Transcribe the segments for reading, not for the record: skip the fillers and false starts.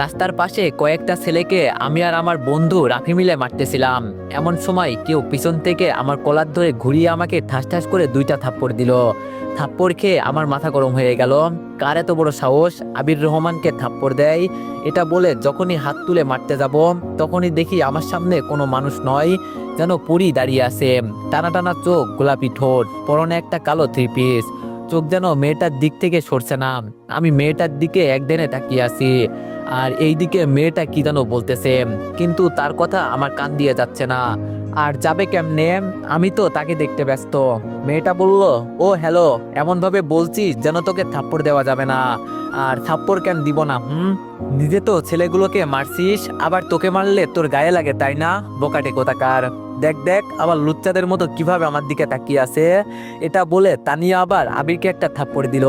রাস্তার পাশে কয়েকটা ছেলেকে আমি আর আমার বন্ধু রাফি মিলে মারতেছিলাম। এমন সময় কেউ পিছন থেকে আমার কলার ধরে ঘুরিয়ে আমাকে ঠাস ঠাস করে দুইটা থাপ্পড় দিল। থাপ্পড় খেয়ে আমার মাথা গরম হয়ে গেল। কার এত বড় সাহস আবির রহমানকে থাপ্পড় দেয়? এটা বলে যখনই হাত তুলে মারতে যাব তখনই দেখি আমার সামনে কোনো মানুষ নয়, যেন পরী দাঁড়িয়ে আছে। টানা টানা চোখ, গোলাপি ঠোঁট, পরনে একটা কালো থ্রি পিস। চোখ যেন মেয়েটার দিক থেকে সরছে না। আমি মেয়েটার দিকে একদিনে তাকিয়ে আছি, আর এইদিকে মেয়েটা কি যেন বলতেছে, কিন্তু তার কথা আমার কান দিয়ে যাচ্ছে না। আর যাবে কেমনে? আমি তো তাকে দেখতে ব্যস্ত। মেয়েটা বলল, ও হ্যালো, এমন ভাবে বলছিস যেন তোকে থাপ্পড় দেওয়া যাবে না। আর থাপ্পড় কেন দিব না? নিজে তো ছেলেগুলোকে মারছিস, আবার তোকে মারলে তোর গায়ে লাগে তাই না? বোকাটে কোথাকার। দেখ দেখ আবার লুচ্চাদের মতো কিভাবে আমার দিকে তাকিয়ে আছে। এটা বলে তানিয়া আবার আবিরকে একটা থাপ্পড় দিল।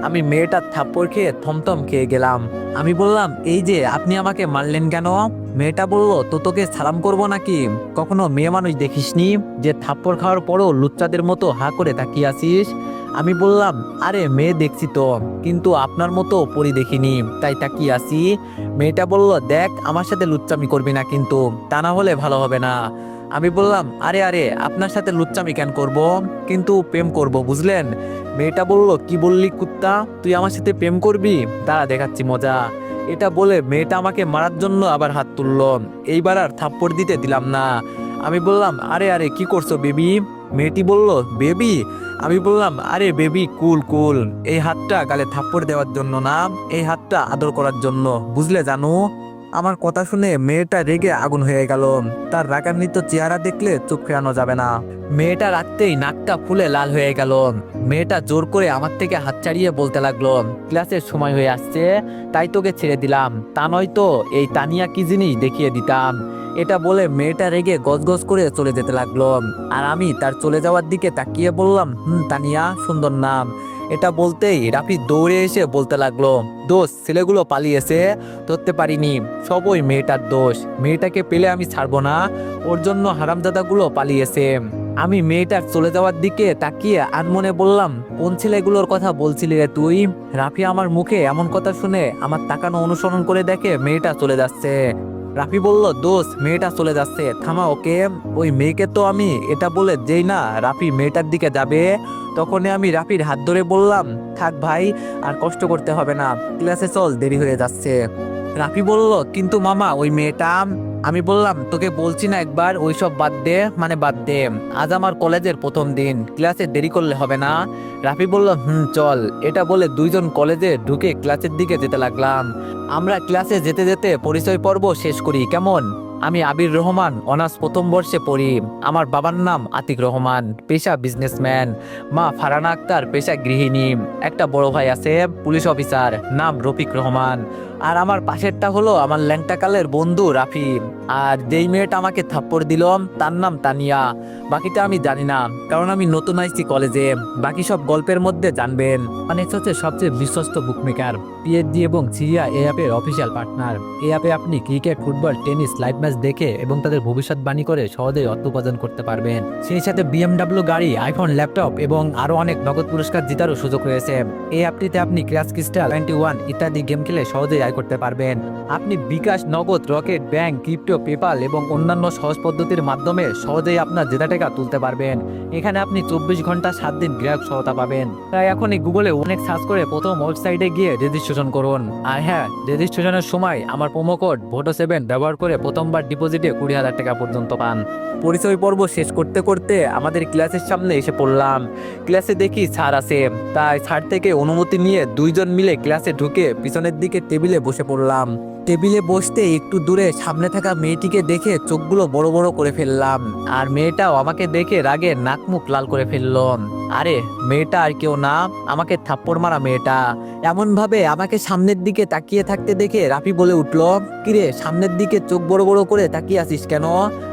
আমি মেয়েটার থাপ্পড় খেয়ে থমথম খেয়ে গেলাম। আমি বললাম, এই যে আপনি আমাকে মারলেন কেন? মেয়েটা বলল, তো তোকে সালাম করব নাকি? কখনো মেয়ে মানুষ দেখিসনি যে থাপ্পড় খাওয়ার পরও লুচ্চাদের মতো হা করে তাকিয়ে আছিস? আমি বললাম, আরে মেয়ে দেখছি তো, কিন্তু আপনার মতো পরি দেখিনি, তাই তাকিয়ে আসি। মেয়েটা বলল, দেখ আমার সাথে লুচ্চামি করবি না কিন্তু, তা না হলে ভালো হবে না। আমি বললাম, আরে আরে আপনার সাথে লুচ্চামি কেন করব, কিন্তু প্রেম করব বুঝলেন। মেয়েটা বলল, কি বললি কুত্তা, তুই আমার সাথে প্রেম করবি? দাঁড়া দেখাচ্ছি মজা। এটা বলে মেয়েটা আমাকে মারার জন্য আবার হাত তুললো। এইবার আর থাপ্পড় দিতে দিলাম না। আমি বললাম, আরে আরে কি করছো বেবি? মেয়েটি বলল, বেবি? আমি বললাম, আরে বেবি কুল কুল, এই হাতটা গালে থাপ্পড় দেওয়ার জন্য না, এই হাতটা আদর করার জন্য, বুঝলে জানো? আমার কথা শুনে মেয়েটা রেগে আগুন হয়ে গেল। তার রাগান্বিত চেহারা দেখলে চোখ ফেরানো যাবে না। মেয়েটা রাখতেই নাকটা ফুলে লাল হয়ে গেল। মেয়েটা জোর করে আমার থেকে হাত ছাড়িয়ে বলতে লাগলো, ক্লাসের সময় হয়ে আসছে, তাই তোকে ছেড়ে দিলাম, তা নয়তো এই তানিয়া কি জিনিস দেখিয়ে দিতাম। এটা বলে মেয়েটা রেগে গজগজ করে চলে যেতে লাগলো। আর আমি তার চলে যাওয়ার দিকে তাকিয়ে বললাম, তানিয়া সুন্দর নাম। এটা বলতেই রাফি দৌড়ে এসে বলতে লাগলো, দোষ, ছেলেগুলো পালিয়েছে, ধরতে পারিনি, সব ওই মেয়েটার দোষ। মেয়েটাকে পেলে আমি ছাড়বো না, ওর জন্য হারামজাদাগুলো পালিয়েছে। আমি মেয়েটার চলে যাওয়ার দিকে তাকিয়ে আনমনে বললাম, কোন ছেলেগুলোর কথা বলছিলি রে তুই? রাফি আমার মুখে এমন কথা শুনে আমার তাকানো অনুসরণ করে দেখে মেয়েটা চলে যাচ্ছে। রাফি বলল, দোষ, মেয়েটা চলে যাচ্ছে, থামা ওকে। ওই মেয়েকে তো আমি। এটা বলে যেই না রাফি মেয়েটার দিকে যাবে, তখনই আমি রাফির হাত ধরে বললাম, থাক ভাই, আর কষ্ট করতে হবে না, ক্লাসে চল, দেরি হয়ে যাচ্ছে। রাফি বলল, কিন্তু মামা ওই মেয়েটা। আমি বললাম, তোকে বলছি না একবার ওইসব বাদ দে, মানে বাদ দে, আজ আমার কলেজের প্রথম দিন, ক্লাসে দেরি করলে হবে না। রাফি বলল, চল। এটা বলে দুইজন কলেজে ঢুকে ক্লাসের দিকে যেতে লাগলাম। আমরা ক্লাসে যেতে যেতে পরিচয় পর্ব শেষ করি কেমন? আমি আবির রহমান, অনার্স প্রথম বর্ষে পড়ি। আমার বাবার নাম আতিক রহমান, পেশা বিজনেসম্যান। মা ফারানা আক্তার, পেশা গৃহিণী। একটা বড় ভাই আছে, পুলিশ অফিসার, নাম রফিক রহমান। আর আমার পাশেরটা হলো আমার ল্যাংটা কালের বন্ধু রাফি। আর যেই মেয়েটা আমাকে থাপ্পড় দিল তার নাম তানিয়া। বাকিটা আমি জানি না, কারণ আমি নতুন আইছি কলেজে। বাকি সব গল্পের মধ্যে জানবেন। অনেক্স হচ্ছে সবচেয়ে বিশ্বস্ত বুকমেকার, পিএইচডি এবং সিরিয়া এই অ্যাপের অফিসিয়াল পার্টনার। এই অ্যাপে আপনি cricket, football, tennis live match দেখে এবং তাদের ভবিষ্যৎবাণী করে সহজেই অর্থ উপার্জন করতে পারবেন। সেই সাথে বিএমডব্লিউ গাড়ি, আইফোন, ল্যাপটপ এবং আরো অনেক নগদ পুরস্কার জেতারও সুযোগ রয়েছে। এই অ্যাপটিতে আপনি ক্র্যাশ ক্রিস্টাল 21 ইত্যাদি গেম খেলে সহজেই আয় করতে পারবেন। আপনি বিকাশ, নগদ, রকেট, ব্যাংক, ক্রিপ্টো, পেপাল এবং অন্যান্য সহজ পদ্ধতির মাধ্যমে সহজেই আপনার জেতা টাকা তুলতে পারবেন। এখানে আপনি 24 ঘন্টা 7 দিন গ্রাহক সহায়তা পাবেন। তাই এখনই গুগলে অনেক সার্চ করে প্রথম ওয়েবসাইটে গিয়ে রেজিস্ট্রেশন করুন। আর হ্যাঁ, রেজিস্ট্রেশনের সময় আমার প্রোমো কোড VOTO7 ব্যবহার করে প্রথমবার ডিপোজিটে 20,000 টাকা পর্যন্ত পান। পরিচয় পর্ব শেষ করতে করতে আমাদের ক্লাসের সামনে এসে পড়লাম। ক্লাসে দেখি স্যার আছে, তাই স্যার থেকে অনুমতি নিয়ে দুইজন মিলে ক্লাসে ঢুকে পিছনের দিকে টেবিলে বসে পড়লাম। টেবিলে বসতে একটু দূরে সামনে থাকা মেয়েটিকে দেখে চোখগুলো বড় বড় করে ফেললাম। আর মেয়েটাও আমাকে দেখে রাগে নাক মুখ লাল করে ফেললো। আরে মেয়েটা আর কেউ না, আমাকে থাপ্পড় মারা মেয়েটা। এমন ভাবে আমাকে সামনের দিকে তাকিয়ে থাকতে দেখে রাফি বলে উঠলো, কিরে সামনের দিকে চোখ বড় বড় করে তাকিয়ে আছিস কেন?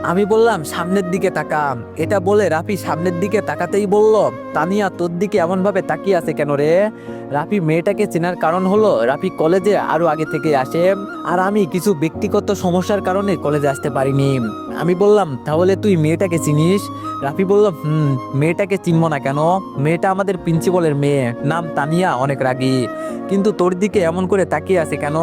আমি বললাম, সামনের দিকে তাকা। এটা বলে রাফি সামনের দিকে তাকাতেই বলল, তানিয়া তোর দিকে এমন ভাবে তাকিয়ে আছে কেন রে? রাফি মেয়েটাকে চেনার কারণ হলো রাফি কলেজে আরো আগে থেকে আসে, আর আমি কিছু ব্যক্তিগত সমস্যার কারণে কলেজে আসতে পারিনি। আমি বললাম, তাহলে তুই মেয়েটাকে চিনিস? রাফি বলল, মেয়েটাকে চিনবো না কেন? মেয়েটা আমাদের প্রিন্সিপালের মেয়ে, নাম তানিয়া, অনেক রাগী। কিন্তু তোর দিকে এমন করে তাকিয়ে আছে কেন?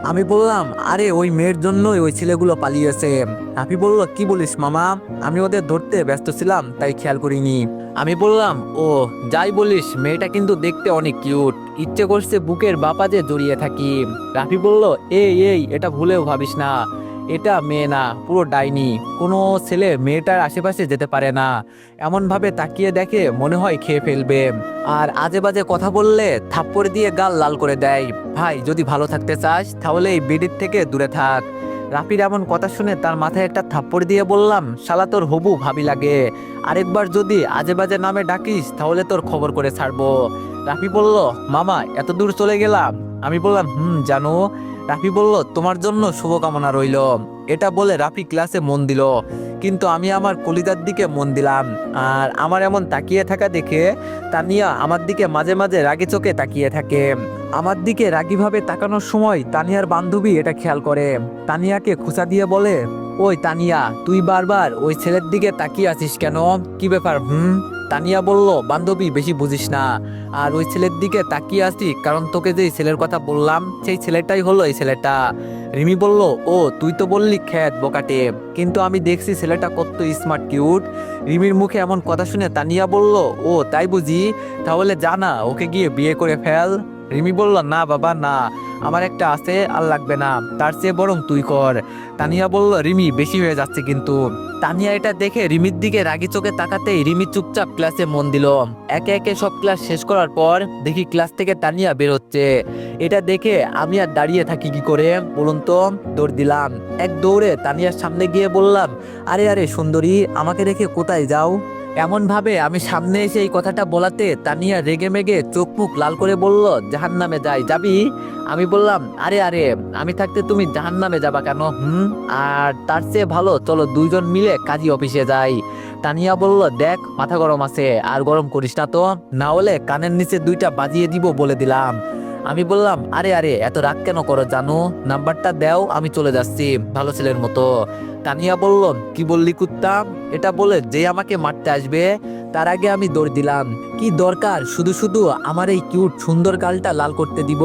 আমি বললাম, আরে ওই মেয়ের জন্যই ওই ছেলেগুলো পালিয়েছে। রাফি বলল, কি বলিস মামা? আমি ওদের ধরতে ব্যস্ত ছিলাম, তাই খেয়াল করিনি। আমি বললাম, ও যাই বলিস, মেয়েটা কিন্তু দেখতে অনেক কিউট, ইচ্ছে করছে বুকের বাপাজে জড়িয়ে থাকি। রাফি বলল, এই এই এটা ভুলেও ভাবিস না, এটা মেয়ে না, পুরো ডাইনি। কোনো ছেলে মেয়েটার আশেপাশে যেতে পারে না, এমন ভাবে তাকিয়ে দেখে মনে হয় খেয়ে ফেলবে। আর আজে বাজে কথা বললে থাপ্পড় দিয়ে গাল লাল করে দেয়। ভাই, যদি ভালো থাকতে চাস তাহলে এই বেডির থেকে দূরে থাক। রাফির এমন কথা শুনে তার মাথায় একটা থাপ্পড় দিয়ে বললাম, শালা তোর হবু ভাবি লাগে, আরেকবার যদি আজে বাজে নামে ডাকিস তাহলে তোর খবর করে ছাড়বো। রাফি বলল, মামা এত দূর চলে গেলাম? আমি বললাম, জানো। রাফি বলল, তোমার জন্য শুভকামনা রইল। এটা বলে রাফি ক্লাসে মন দিল, কিন্তু আমি আমার কলিজার দিকে মন দিলাম। আর আমার এমন তাকিয়ে থাকা দেখে তানিয়া আমার দিকে মাঝে মাঝে রাগি চোখে তাকিয়ে থাকে। আমার দিকে রাগিভাবে তাকানোর সময় তানিয়ার বান্ধবী এটা খেয়াল করে। তানিয়াকে খোঁচা দিয়ে বলে, ওই তানিয়া, তুই বারবার ওই ছেলের দিকে তাকিয়ে আছিস কেন? কি ব্যাপার? তানিয়া বলল, বান্ধবী বেশি বুঝিস না, আর ওই ছেলের দিকে তাকিয়ে আছি কারণ তোকে যেই ছেলের কথা বললাম সেই ছেলেটাই হলো এই ছেলেটা। রিমি বলল, ও তুই তো বললি খ্যাত বকাটে, কিন্তু আমি দেখছি ছেলেটা কত স্মার্ট কিউট। রিমির মুখে এমন কথা শুনে তানিয়া বলল, ও তাই বুঝি, তাহলে জানা ওকে গিয়ে বিয়ে করে ফেল। রিমি বলল, না বাবা না, আমার একটা আছে, আর লাগবে না, তার চেয়ে বরং তুই কর। তানিয়া বলল, রিমি বেশি হয়ে যাচ্ছে কিন্তু। তানিয়া এটা দেখে রিমির দিকে রাগি চোখে তাকাতেই রিমি চুপচাপ ক্লাসে মন দিল। একে একে সব ক্লাস শেষ করার পর দেখি ক্লাস থেকে তানিয়া বের হচ্ছে। এটা দেখে আমি আর দাঁড়িয়ে থাকি কি করে বলুন তো? দৌড় দিলাম। এক দৌড়ে তানিয়ার সামনে গিয়ে বললাম, আরে আরে সুন্দরী, আমাকে রেখে কোথায় যাও? এমন ভাবে আমি সামনে এসে এই কথাটা বলাতে তানিয়া রেগে মেগে চোখ মুখ লাল করে বলল, জাহান্নামে যাই, যাবি? আমি বললাম, আরে আরে, আমি থাকতে তুমি জাহান্নামে যাবা কেন? আর তার চেয়ে ভালো চলো দুইজন মিলে কাজী অফিসে যাই। তানিয়া বলল, দেখ মাথা গরম আছে, আর গরম করিস না তো, না হলে কানের নিচে দুইটা বাজিয়ে দিব বলে দিলাম। আমি বললাম, আরে আরে এত রাগ কেন করো জানো, নাম্বারটা দাও, আমি চলে যাচ্ছি ভালো ছেলের মতো। তানিয়া বলল, কি বললি কুত্তা? এটা বলে যে আমাকে মারতে আসবে তার আগে আমি দৌড় দিলাম। কি দরকার শুধু শুধু আমার এই কিউট সুন্দর গালটা লাল করতে দিব?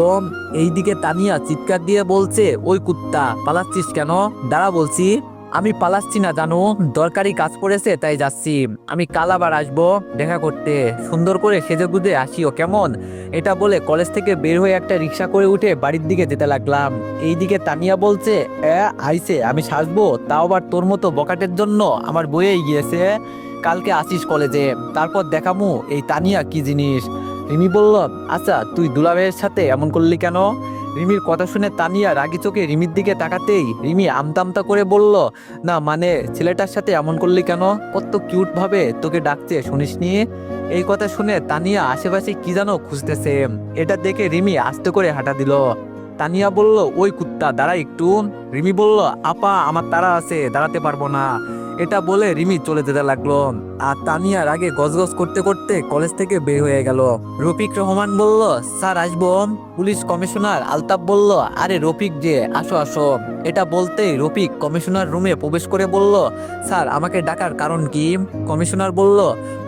এইদিকে তানিয়া চিৎকার দিয়ে বলছে, ওই কুত্তা পালাচ্ছিস কেন? দাঁড়া বলছি। আমি পালাচ্ছি না জানো, দরকারি কাজ পড়েছে তাই যাচ্ছি। আমি কাল আবার আসবো দেখা করতে, সুন্দর করে সেজে গুজে আসিও কেমন? এটা বলে কলেজ থেকে বের হয়ে একটা রিক্সা করে উঠে বাড়ির দিকে যেতে লাগলাম। এইদিকে তানিয়া বলছে, আইছে আমি সাজবো, তাও আবার তোর মতো বকাটের জন্য আমার বইয়েই গিয়েছে। কালকে আসিস কলেজে, তারপর দেখামু এই তানিয়া কি জিনিস। রিমি বলল, আচ্ছা তুই দুলাভাইয়ের সাথে এমন করলি কেন? রিমির কথা শুনে তানিয়া রাগি চোখে রিমির দিকে তাকাতেই রিমি আমতা আমতা করে বলল, না মানে ছেলেটার সাথে এমন করলি কেন? কত কিউট ভাবে তোকে ডাকছে শুনিসনি? এই কথা শুনে তানিয়া আশেপাশে কি যেন খুঁজতেছে। এটা দেখে রিমি আস্তে করে হাঁটা দিল। তানিয়া বলল, ওই কুত্তা দাঁড়া একটু। রিমি বলল, আপা আমার তাড়া আছে, দাঁড়াতে পারবো না। এটা বলে রিমি চলে যেতে লাগলো। আর তানিয়া রাগে গজগজ করতে করতে কলেজ থেকে বের হয়ে গেল। রফিক রহমান বলল, স্যার আসবো? পুলিশ কমিশনার আলতাফ বলল, আরে রফিক যে, আসো আসো। এটা বলতেই রফিক কমিশনার রুমে প্রবেশ করে বলল, স্যার আমাকে ডাকার কারণ কি? কমিশনার বলল,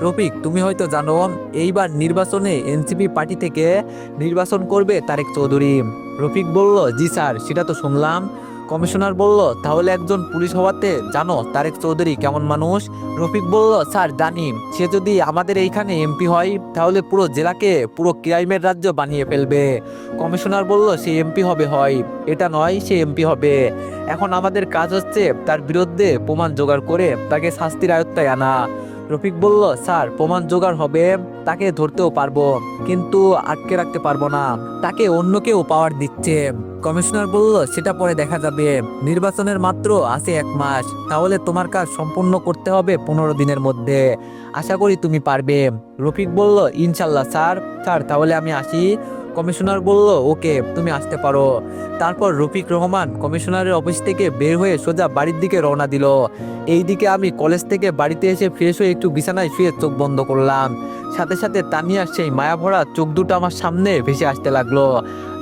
রফিক তুমি হয়তো জানো এইবার নির্বাচনে এনসিপি পার্টি থেকে নির্বাচন করবে তারেক চৌধুরী। রফিক বলল, জি স্যার, সেটা তো শুনলাম। কমিশনার বলল, তাহলে একজন পুলিশ হওয়াতে জানো তারেক চৌধুরী কেমন মানুষ? রফিক বলল, স্যার জানি, সে যদি আমাদের এইখানে এমপি হয় তাহলে পুরো জেলাকে পুরো ক্রাইমের রাজ্য বানিয়ে ফেলবে। কমিশনার বলল, সে এমপি হবে হয়, এটা নয় সে এমপি হবে। এখন আমাদের কাজ হচ্ছে তার বিরুদ্ধে প্রমাণ জোগাড় করে তাকে শাস্তির আয়ত্তায় আনা। রফিক বলল, স্যার প্রমাণ জোগাড় হবে, তাকে ধরতেও পারবো, কিন্তু আটকে রাখতে পারবো না, তাকে অন্য কেউ পাওয়ার দিচ্ছে। কমিশনার বলল, সেটা পরে দেখা যাবে, নির্বাচনের মাত্র আছে 1 মাস, তাহলে তোমার কাজ সম্পূর্ণ করতে হবে 15 দিনের মধ্যে, আশা করি তুমি পারবে। রফিক বলল, ইনশাল্লাহ স্যার। স্যার তাহলে আমি আসি। কমিশনার বলল, ওকে তুমি আসতে পারো। তারপর রফিক রহমান কমিশনারের অফিস থেকে বের হয়ে সোজা বাড়ির দিকে রওনা দিল। এইদিকে আমি কলেজ থেকে বাড়িতে এসে ফ্রেশ হয়ে একটু বিছানায় শুয়ে চোখ বন্ধ করলাম। সাথে সাথে তানিয়ার সেই মায়াভরা চোখ দুটো আমার সামনে ভেসে আসতে লাগলো।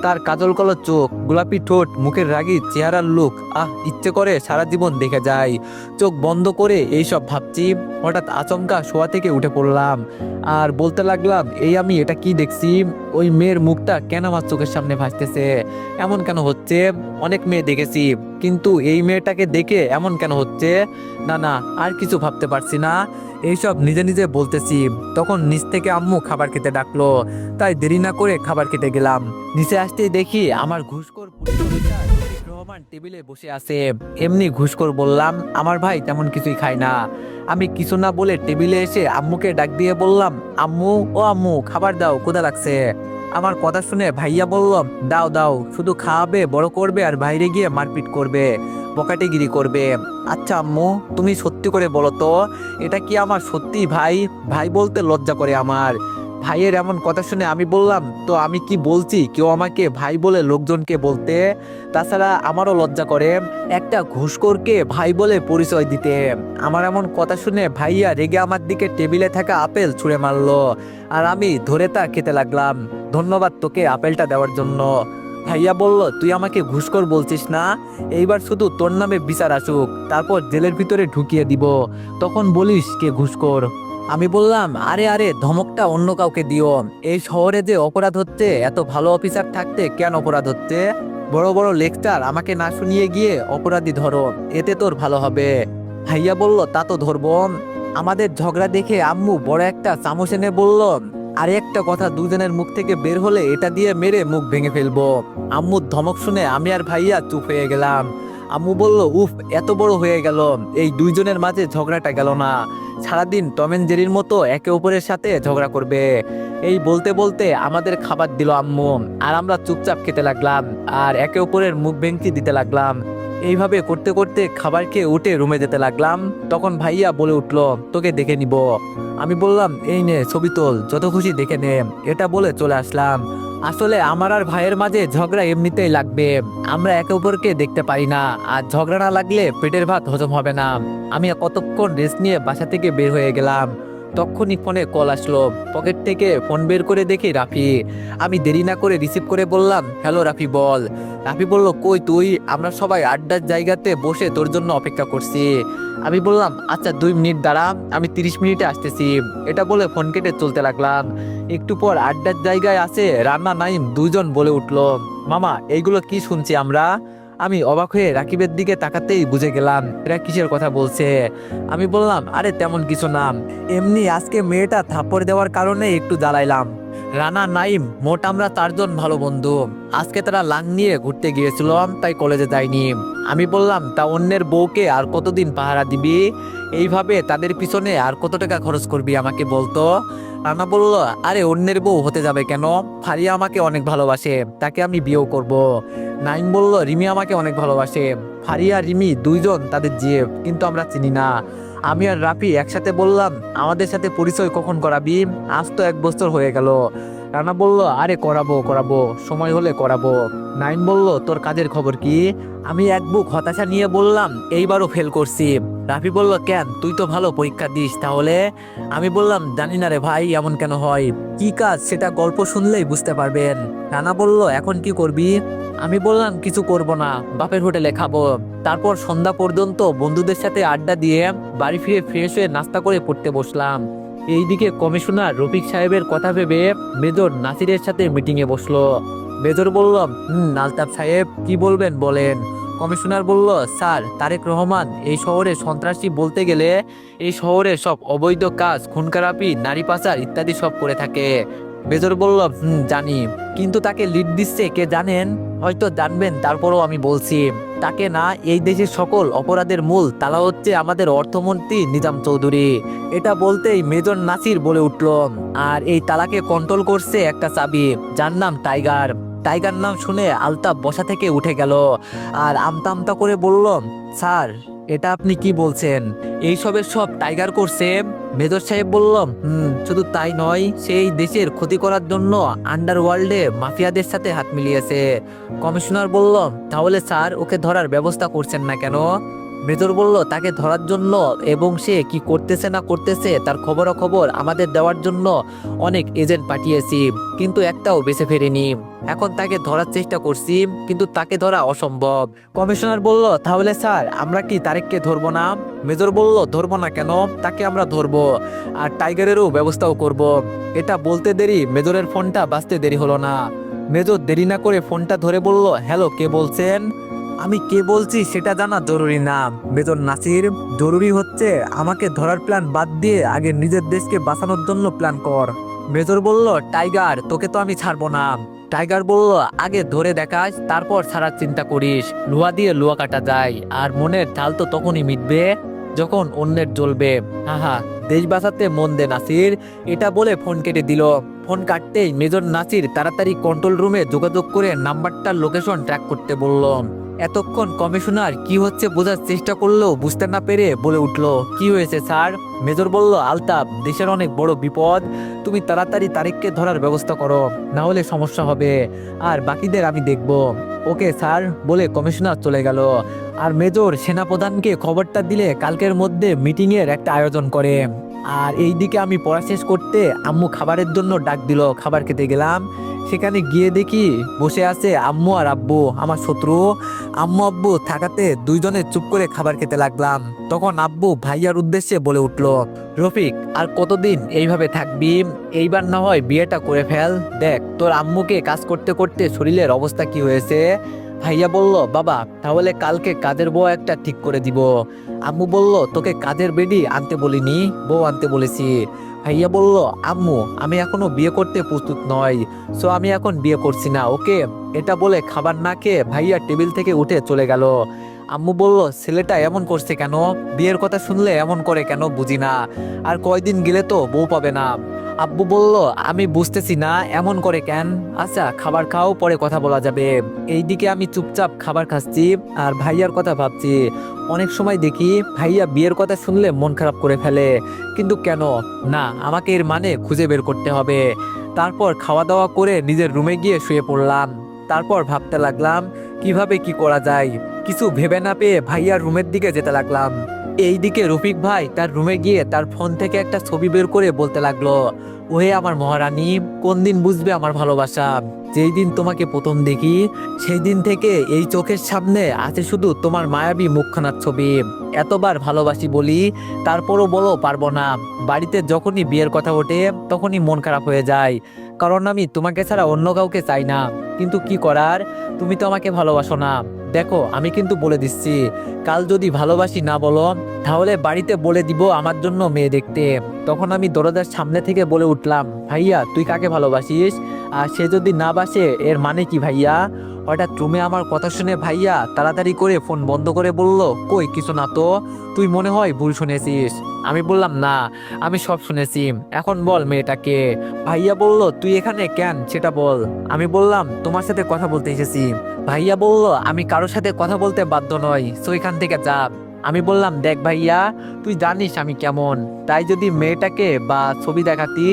তার কাজল কলা চোখ, গোলাপি ঠোঁট, মুখের রাগী চেহারার লুক, ইচ্ছে করে সারা জীবন দেখে যায়। চোখ বন্ধ করে এইসব ভাবছি, হঠাৎ আচমকা শোয়া থেকে উঠে পড়লাম আর বলতে লাগলাম, আমি এটা কি দেখছি? ওই মেয়ের মুখটা কেন আমার চোখের সামনে ভাসতেছে? এমন কেন হচ্ছে? অনেক মেয়ে দেখেছি, কিন্তু এই মেয়েটাকে দেখে এমন কেন হচ্ছে? না না, আর কিছু ভাবতে পারছি না, এইসব নিজে নিজে বলতেছি। তখন নিচ থেকে আম্মু খাবার খেতে ডাকলো, তাই দেরি না করে খাবার খেতে গেলাম। নিচে আসতেই দেখি আমার ঘুষখোর পরিচারিকা রফিক রহমান টেবিলে বসে আছে। এমনি ঘুষখোর বললাম, আমার ভাই তেমন কিছুই খায় না। আমি কিছু না বলে টেবিলে এসে আম্মুকে ডাক দিয়ে বললাম, আম্মু, ও আম্মু, খাবার দাও, ক্ষুধা লাগছে। আমার কথা শুনে ভাইয়া বলল, দাও দাও, শুধু খাওয়াবে, বড় করবে আর বাইরে গিয়ে মারপিট করবে, বকাটেগিরি করবে। আচ্ছা আম্মু, তুমি সত্যি করে বলো তো, এটা কি আমার সত্যি ভাই? ভাই বলতে লজ্জা করে আমার। ভাইয়ের এমন কথা শুনে আমি বললাম, তো আমি কি বলছি কেউ আমাকে ভাই বলে লোকজনকে বলতে? তাছাড়া আমারও লজ্জা করে একটা ঘুষখোরকে ভাই বলে পরিচয় দিতে। আমার এমন কথা শুনে ভাইয়া রেগে আমার দিকে টেবিলে থাকা আপেল ছুঁড়ে মারলো, আর আমি ধরে তা খেতে লাগলাম। ধন্যবাদ তোকে আপেলটা দেওয়ার জন্য। ভাইয়া বলল, তুই আমাকে ঘুষখোর বলছিস না? এইবার শুধু তোর নামে বিচার আসুক, তারপর জেলের ভিতরে ঢুকিয়ে দিব, তখন বলিস কে ঘুষখোর। আমি বললাম, আরে আরে, ধমকটা অন্য কাউকে দিও। এই শহরে যে অপরাধ হচ্ছে, এত ভালো অফিসার থাকতে কেন অপরাধ হচ্ছে? বড় বড় লেকচার আমাকে না শুনিয়ে গিয়ে অপরাধী ধরো, এতে তোর ভালো হবে। ভাইয়া বলল, তা তো ধরবো। আমাদের ঝগড়া দেখে আম্মু বড় একটা চামচ এনে বলল, আরে একটা কথা দুজনের মুখ থেকে বের হলে এটা দিয়ে মেরে মুখ ভেঙে ফেলবো। আম্মুর ধমক শুনে আমি আর ভাইয়া চুপ হয়ে গেলাম। আম্মু বলল, উফ, এত বড় হয়ে গেল, এই দুইজনের মাঝে ঝগড়াটা গেল না, সারাদিন টম এন্ড জেরির মতো একে অপরের সাথে ঝগড়া করবে। এই বলতে বলতে আমাদের খাবার দিল আম্মু, আর আমরা চুপচাপ খেতে লাগলাম আর একে অপরের মুখ ভেঙচি দিতে লাগলাম। এইভাবে করতে করতে খাবার খেয়ে উঠে রুমে যেতে লাগলাম। তখন ভাইয়া বলে উঠলো, তোকে দেখে নিব। আমি বললাম, এই নে ছবি তোল, যত খুশি দেখে নে। এটা বলে চলে আসলাম। আসলে আমার আর ভাইয়ের মাঝে ঝগড়া এমনিতেই লাগবে, আমরা একে অপরকে দেখতে পারি না, আর ঝগড়া না লাগলে পেটের ভাত হজম হবে না। আমি কতক্ষণ রেস্ট নিয়ে বাসা থেকে বের হয়ে গেলাম। তখনই ফোনে কল আসলো, পকেট থেকে ফোন বের করে দেখি রাফি। আমি দেরি না করে রিসিভ করে বললাম, হ্যালো রাফি, বল। রাফি বলল, কই তুই? আমরা সবাই আড্ডার জায়গাতে বসে তোর জন্য অপেক্ষা করছি। আমি বললাম, আচ্ছা 2 মিনিট দাঁড়া, আমি 30 মিনিটে আসতেছি। এটা বলে ফোন কেটে চলতে লাগলাম। একটু পর আড্ডার জায়গায় আছে রান্না নাইম দুইজন বলে উঠলো, মামা, এইগুলো কি শুনছি আমরা? আমি অবাক হয়ে রাকিবের দিকে তাকাতেই বুঝে গেলাম এরা কিসের কথা বলছে। আমি বললাম, আরে তেমন কিছু না, এমনি আজকে মেয়েটা থাপ্পড় দেওয়ার কারণে একটু জ্বালাইলাম। রানা নাইম মোট আমরা 4জন ভালো বন্ধু। আজকে তারা লাং নিয়ে ঘুরতে গিয়েছিলাম, তাই কলেজে যাইনি। আমি বললাম, তা অন্যের বউকে আর কতদিন পাহারা দিবি? এইভাবে তাদের পিছনে আর কত টাকা খরচ করবি আমাকে বলতো? রানা বলল, আরে অন্যের বউ হতে যাবে কেন? ফারিয়া আমাকে অনেক ভালোবাসে, তাকে আমি বিয়েও করব। নাইম বলল, রিমি আমাকে অনেক ভালোবাসে। ফারিয়া রিমি দুইজন তাদের জিএফ, কিন্তু আমরা চিনি না। আমি আর রাফি একসাথে বললাম, আমাদের সাথে পরিচয় কখন করাবি? আজ তো 1 বছর হয়ে গেল। রানা বলল, আরে করাবো করাবো, সময় হলে করাবো। নাইম বলল, তোর কাজের খবর কি? আমি এক বুক হতাশা নিয়ে বললাম, এইবারও ফেল করছি। রাফি বলল, কেন, তুই তো ভালো পরীক্ষা দিস তাহলে? আমি বললাম, জানি না রে ভাই, এমন কেন হয়? কি কাজ সেটা গল্প শুনলেই বুঝতে পারবেন। রানা বলল, এখন কি করবি? আমি বললাম, কিছু করব না, বাপের হোটেলে খাবো। তারপর সন্ধ্যা পর্যন্ত বন্ধুদের সাথে আড্ডা দিয়ে বাড়ি ফিরে ফ্রেশ হয়ে নাস্তা করে পড়তে বসলাম। এইদিকে কমিশনার রফিক সাহেবের কথা ভেবে মেজর নাসিরের সাথে মিটিংয়ে বসলো। মেজর বলল, আলতাফ সাহেব, কি বলবেন বলেন। কমিশনার বলল, স্যার, তারেক রহমান এই শহরে সন্ত্রাসী বলতে গেলে এই শহরে সব অবৈধ কাজ, খুন খারাপি, নারী পাচার ইত্যাদি সব করে থাকে। মেজর বলল, জানি, কিন্তু তাকে লিড দিচ্ছে কে জানেন? হয়তো জানবেন, তারপরও আমি বলছি, তাকে না, এই দেশের সকল অপরাধের মূল তালা হচ্ছে আমাদের অর্থমন্ত্রী নিজাম চৌধুরী। এটা বলতেই মেজর নাসির বলে উঠল, আর এই তালাকে কন্ট্রোল করছে একটা চাবি, যার নাম টাইগার। টাইগার নাম শুনে আলতাফ বসা থেকে উঠে গেল আর আমতা আমতা করে বলল, স্যার, এটা আপনি কি বলছেন? এইসবের সব টাইগার করছে? মেজর সাহেব বলল, শুধু তাই নয়, সেই দেশের ক্ষতি করার জন্য আন্ডারওয়ার্ল্ডে মাফিয়াদের সাথে হাত মিলিয়েছে। কমিশনার বলল, তাহলে স্যার ওকে ধরার ব্যবস্থা করছেন না কেন? মেজর বলল তাকে ধরার জন্য এবং সে কি করতেছে না করতেছে তার খবরাখবর আমাদের দেওয়ার জন্য অনেক এজেন্ট পাঠিয়েছি, কিন্তু একটাও বেঁচে ফেরেনি। এখন তাকে ধরার চেষ্টা করছি, কিন্তু তাকে ধরা অসম্ভব। কমিশনার বলল, তাহলে স্যার আমরা কি তারেককে ধরবো না? মেজর বলল, ধরবো না কেন, তাকে আমরা ধরবো, আর টাইগারেরও ব্যবস্থাও করব। এটা বলতে দেরি মেজরের ফোনটা বাজতে দেরি হলো না। মেজর দেরি না করে ফোনটা ধরে বলল, হ্যালো, কে বলছেন? আমি কে বলছি সেটা জানা জরুরি না মেজর নাসির, জরুরি হচ্ছে আমাকে ধরার প্ল্যান বাদ দিয়ে আগে নিজের দেশকে বাঁচানোর জন্য প্ল্যান কর। মেজর বলল, টাইগার, তোকে তো আমি ছাড়বো না। টাইগার বলল, আগে ধরে দেখাস, তারপর ছাড়ার চিন্তা করিস। লোহা দিয়ে লোহা কাটা যায়, আর মনের ঢাল তো তখনই মিটবে যখন অন্যের জ্বলবে। হা, দেশ বাঁচাতে মন দে নাসির। এটা বলে ফোন কেটে দিল। ফোন কাটতেই মেজর নাসির তাড়াতাড়ি কন্ট্রোল রুমে যোগাযোগ করে নাম্বারটার লোকেশন ট্র্যাক করতে বলল। এতক্ষণ কমিশনার কি হচ্ছে বোঝার চেষ্টা করলেও বুঝতে না পেরে বলে উঠল, কি হয়েছে স্যার? মেজর বলল, আলতাফ, দেশের অনেক বড় বিপদ, তুমি তাড়াতাড়ি তারেককে ধরার ব্যবস্থা করো, না হলে সমস্যা হবে, আর বাকিদের আমি দেখব। ওকে স্যার বলে কমিশনার চলে গেল। আর মেজর সেনাপ্রধানকে খবরটা দিলে কালকের মধ্যে মিটিং এর একটা আয়োজন করে। আর এইদিকে আমি পড়া শেষ করতে আম্মু খাবারের জন্য ডাক দিল। খাবার খেতে গেলাম, সেখানে গিয়ে দেখি বসে আছে আম্মু আর আব্বু, আমার শত্রু। আম্মু আব্বু থাকাতে দুইজনে চুপ করে খাবার খেতে লাগলাম। তখন আব্বু ভাইয়ার উদ্দেশ্যে বলে উঠল, রফিক, আর কতদিন এইভাবে থাকবি? এইবার না হয় বিয়েটা করে ফেল। দেখ তোর আম্মুকে কাজ করতে করতে শরীরের অবস্থা কি হয়েছে। ভাইয়া বলল, বাবা, তাহলে কালকে কাজের বউ একটা ঠিক করে দিব। আম্মু বলল, তোকে কাজের বেডি আনতে বলিনি, বউ আনতে বলেছি। ভাইয়া বলল, আম্মু, আমি এখনো বিয়ে করতে প্রস্তুত নই, সো আমি এখন বিয়ে করছি না, ওকে। এটা বলে খাবার না খেয়ে ভাইয়া টেবিল থেকে উঠে চলে গেল। আম্মু বলল, ছেলেটা এমন করছে কেন? বিয়ের কথা শুনলে এমন করে কেন বুঝি না, আর কয়দিন গেলে তো বউ পাবে না। আব্বু বলল, আমি বুঝতেছি না এমন করে কেন। আচ্ছা খাবার খাও, পরে কথা বলা যাবে। এইদিকে আমি চুপচাপ খাবার খাচ্ছি আর ভাইয়ার কথা ভাবছি। অনেক সময় দেখি ভাইয়া বিয়ের কথা শুনলে মন খারাপ করে ফেলে, কিন্তু কেন? না, আমাকে এর মানে খুঁজে বের করতে হবে। তারপর খাওয়া দাওয়া করে নিজের রুমে গিয়ে শুয়ে পড়লাম। তারপর ভাবতে লাগলাম কিভাবে কি করা যায়। কিছু ভেবে না পেয়ে ভাইয়ার রুমের দিকে যেতে লাগলাম। এইদিকে রফিক ভাই তার রুমে গিয়ে তার ফোন থেকে একটা ছবি বের করে বলতে লাগলো, ওহে আমার মহারানী, কোন দিন বুঝবে আমার ভালোবাসা? যেই দিন তোমাকে প্রথম দেখি সেই দিন থেকে এই চোখের সামনে আছে শুধু তোমার মায়াবী মুখখানার ছবি। এতবার ভালোবাসি বলি, তারপরও বলো পারবো না। বাড়িতে যখনই বিয়ের কথা ওঠে তখনই মন খারাপ হয়ে যায়, কারণ আমি তোমাকে ছাড়া অন্য কাউকে চাই না। কিন্তু কি করার, তুমি তো আমাকে ভালোবাসো না। দেখো আমি কিন্তু বলে দিচ্ছি, কাল যদি ভালোবাসি না বলো, তাহলে বাড়িতে বলে দিব আমার জন্য মেয়ে দেখতে। তখন আমি দরজার সামনে থেকে বলে উঠলাম, ভাইয়া তুই কাকে ভালোবাসিস? আর সে যদি না বাসে এর মানে কি ভাইয়া? হঠাৎ রুমে আমার কথা শুনে ভাইয়া তাড়াতাড়ি করে ফোন বন্ধ করে বলল, কই কিছু না তো, তুই মনে হয় ভুল শুনেছিস। আমি বললাম, না, আমি সব শুনেছি, এখন বল মেয়েটাকে। ভাইয়া বলল, তুই এখানে কেন সেটা বল। আমি বললাম, তোমার সাথে কথা বলতে এসেছি। ভাইয়া বলল, আমি কারোর সাথে কথা বলতে বাধ্য নই, সো এখান থেকে যা। আমি বললাম, দেখ ভাইয়া, তুই জানিস আমি কেমন, তাই যদি মেয়েটাকে বা ছবি দেখাতি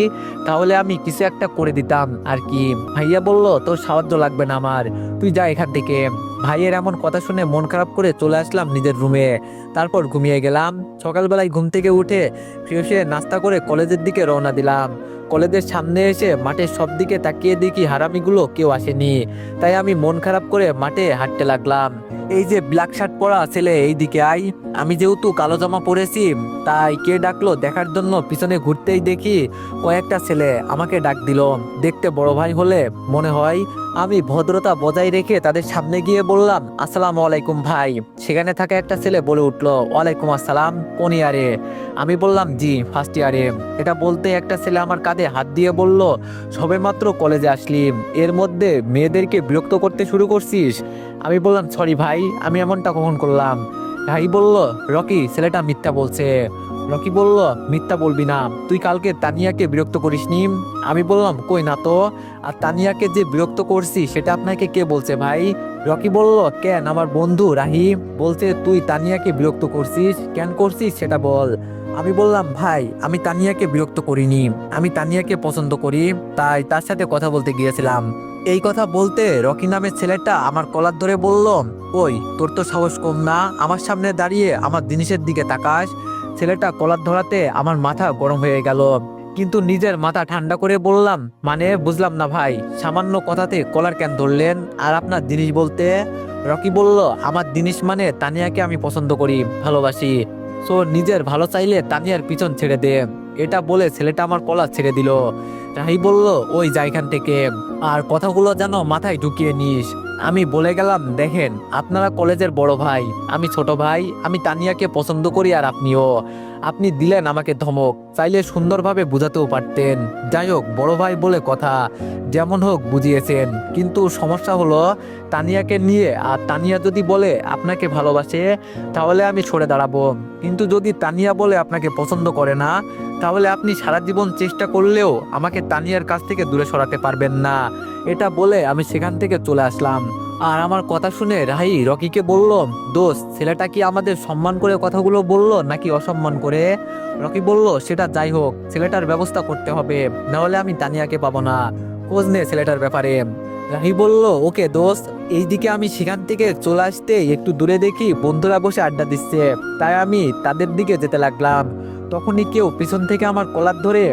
তাহলে আমি কিছু একটা করে দিতাম আর কি। ভাইয়া বলল, তোর সাহায্য লাগবে না আমার, তুই যা এখান থেকে। ভাইয়ের এমন কথা শুনে মন খারাপ করে চলে আসলাম নিজের রুমে। তারপর ঘুমিয়ে গেলাম। সকালবেলায় ঘুম থেকে উঠে ফ্রেশ হয়ে নাস্তা করে কলেজের দিকে রওনা দিলাম। কলেজের সামনে এসে মাঠের সব দিকে তাকিয়ে দেখি হারামিগুলো কেউ আসেনি, তাই আমি মন খারাপ করে মাঠে হাঁটতে লাগলাম। এই যে ব্ল্যাক শার্ট পরা ছেলে, এই দিকে আই। আমি যেহেতু কালো জামা পরেছি তাই কে ডাকলো দেখার জন্য পিছনে ঘুরতেই দেখি কয়েকটা ছেলে আমাকে ডাক দিল। দেখতে বড় ভাই হলে মনে হয়। আমি ভদ্রতা বজায় রেখে তাদের সামনে গিয়ে বললাম, আসসালামু আলাইকুম ভাই। সেখানে থাকা একটা ছেলে বলে উঠলো, ওয়ালাইকুম আসসালাম, কোন ইয়ারে? আমি বললাম, জি ফার্স্ট ইয়ারে। এটা বলতে একটা ছেলে আমার কাঁধে হাত দিয়ে বলল, সবেমাত্র কলেজে আসলি, এর মধ্যে মেয়েদেরকে বিরক্ত করতে শুরু করছিস? আমি বললাম, সরি ভাই, আমি এমনটা কখন করলাম? ভাই বলল, রকি ছেলেটা মিথ্যা বলছে। রকি বলল, মিথ্যা বলবি না, তুই কালকে তানিয়াকে বিরক্ত করিসনি? আমি বললাম, কই না তো। আর তানিয়াকে যে বিরক্ত করছি সেটা আপনাকে কে বলছে ভাই? রকি বলল, কেন, আমার বন্ধু রাহি বলছে তুই তানিয়াকে বিরক্ত করছিস, কেন করছিস সেটা বল। আমি বললাম, ভাই আমি তানিয়াকে বিরক্ত করিনি, আমি তানিয়াকে পছন্দ করি, তাই তার সাথে কথা বলতে গিয়েছিলাম। এই কথা বলতে রকি নামের ছেলেটা আমার কলার ধরে বলল, ওই তোর তো সাহস কম না, আমার সামনে দাঁড়িয়ে আমার জিনিসের দিকে তাকাস। ছেলেটা কলার ধরাতে আমার মাথা গরম হয়ে গেল, কিন্তু নিজের মাথা ঠান্ডা করে বললাম, মানে বুঝলাম না ভাই, সামান্য কথাতে কলার কেন ধরলেন? আর আপনার জিনিস বলতে? রকি বলল, আমার জিনিস মানে তানিয়াকে আমি পছন্দ করি, ভালোবাসি। সো নিজের ভালো চাইলে তানিয়ার পিছন ছেড়ে দে। এটা বলে ছেলেটা আমার কলার ছেড়ে দিল। রাহি বলল, ওই যা এখান থেকে, আর কথাগুলো যেন মাথায় ঢুকিয়ে নিস। আমি বলে গেলাম, দেখেন আপনারা কলেজের বড় ভাই, আমি ছোট ভাই, আমি তানিয়াকে পছন্দ করি আর আপনিও। আপনি দিলেন আমাকে ধমক, চাইলে সুন্দরভাবে বুঝাতেও পারতেন। যাই হোক, বড় ভাই বলে কথা, যেমন হোক বুঝিয়েছেন। কিন্তু সমস্যা হলো তানিয়াকে নিয়ে, আর তানিয়া যদি বলে আপনাকে ভালোবাসে তাহলে আমি সরে দাঁড়াবো, কিন্তু যদি তানিয়া বলে আপনাকে পছন্দ করে না তাহলে আপনি সারা জীবন চেষ্টা করলেও আমাকে তানিয়ার কাছ থেকে দূরে সরাতে পারবেন না। এটা বলে আমি সেখান থেকে চলে আসলাম। আর আমার কথা শুনে রাহি রকিকে বলল, দোস্ত ছেলেটা কি আমাদের সম্মান করে কথাগুলো বললো নাকি অসম্মান করে? রকি বলল, সেটা যাই হোক, ছেলেটার ব্যবস্থা করতে হবে, নাহলে আমি তানিয়াকে পাবো না। খোঁজ নে ছেলেটার ব্যাপারে। রাহি বলল, ওকে দোস্ত। এইদিকে আমি সেখান থেকে চলে আসতে একটু দূরে দেখি বন্ধুরা বসে আড্ডা দিচ্ছে, তাই আমি তাদের দিকে যেতে লাগলাম। তখনই কেউ পিছন থেকে আমার কলার ধরে।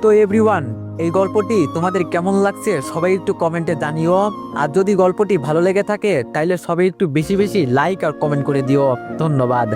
তো এভরিওয়ান, এই গল্পটি তোমাদের কেমন লাগছে সবাই একটু কমেন্টে জানিও। আর যদি গল্পটি ভালো লেগে থাকে তাইলে সবাই একটু বেশি বেশি লাইক আর কমেন্ট করে দিও। ধন্যবাদ।